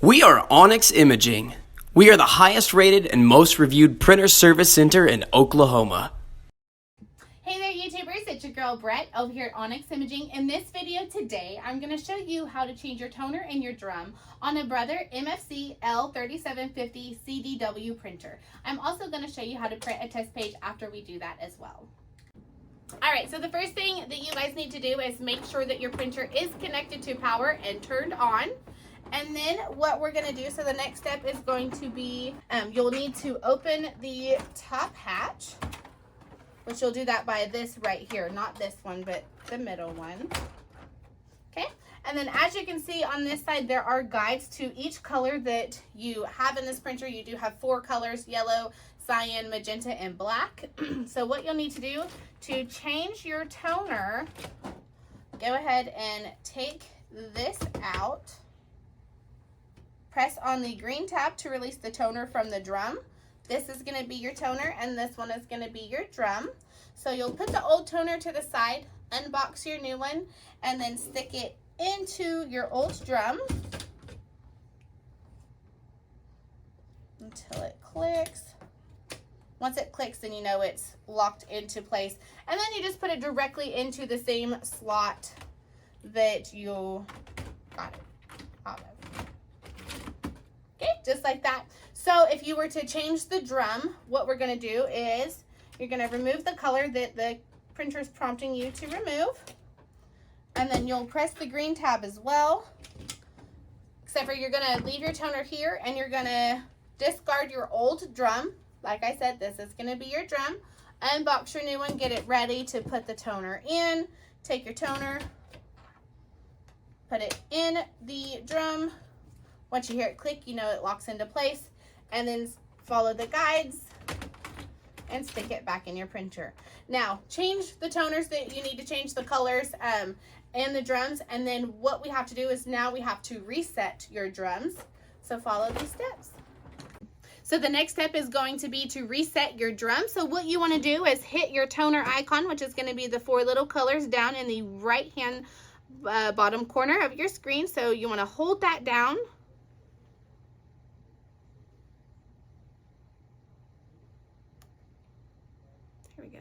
We are Onyx Imaging. We are the highest rated and most reviewed printer service center in Oklahoma. Hey there YouTubers, it's your girl Brett over here at Onyx Imaging. In this video today, I'm going to show you how to change your toner and your drum on a Brother MFC L-3750CDW printer. I'm also going to show you how to print a test page after we do that as well. Alright, so the first thing that you guys need to do is make sure that your printer is connected to power and turned on. And then what we're going to do, so the next step is going to be, you'll need to open the top hatch, which you'll do that by this right here, not this one, but the middle one. Okay, and then as you can see on this side, there are guides to each color that you have in this printer. You do have 4 colors: yellow, cyan, magenta, and black. So what you'll need to do to change your toner, go ahead and take this out. Press on the green tab to release the toner from the drum. This is going to be your toner and this one is going to be your drum. So you'll put the old toner to the side, unbox your new one, and then stick it into your old drum until it clicks. Once it clicks, then you know it's locked into place. And then you just put it directly into the same slot that you got it out of. Okay, just like that. So if you were to change the drum, what we're going to do is you're going to remove the color that the printer is prompting you to remove. And then you'll press the green tab as well. Except for you're going to leave your toner here and you're going to discard your old drum. Like I said, this is going to be your drum. Unbox your new one, get it ready to put the toner in. Take your toner, put it in the drum. Once you hear it click, you know it locks into place, and then follow the guides and stick it back in your printer. Now, change the toners that you need to change the colors and the drums, and then what we have to do is now we have to reset your drums. So follow these steps. So the next step is going to be to reset your drum. So what you want to do is hit your toner icon, which is going to be the 4 little colors down in the right hand bottom corner of your screen. So you want to hold that down. Here we go.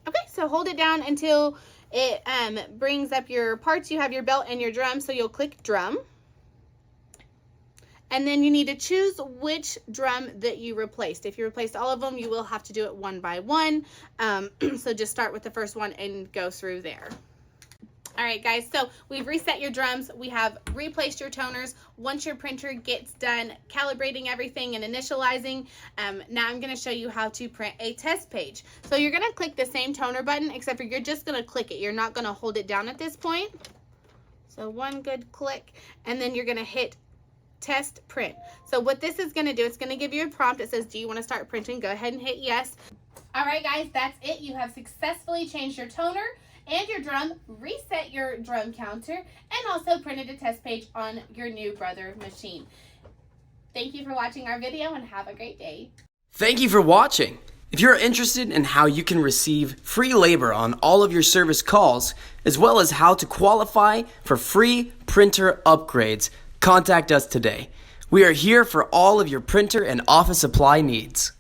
Okay, so hold it down until it brings up your parts. You have your belt and your drum, so you'll click drum. And then you need to choose which drum that you replaced. If you replaced all of them, you will have to do it one by one. So just start with the first one and go through there. All right, guys, so we've reset your drums. We have replaced your toners. Once your printer gets done calibrating everything and initializing, now I'm going to show you how to print a test page. So you're going to click the same toner button, except for you're just going to click it. You're not going to hold it down at this point. So one good click, and then you're going to hit test print. So what this is going to do, it's going to give you a prompt. It says, do you want to start printing? Go ahead and hit yes. All right, guys, that's it. You have successfully changed your toner and your drum, reset your drum counter, and also printed a test page on your new Brother machine. Thank you for watching our video and have a great day. Thank you for watching. If you're interested in how you can receive free labor on all of your service calls, as well as how to qualify for free printer upgrades, contact us today. We are here for all of your printer and office supply needs.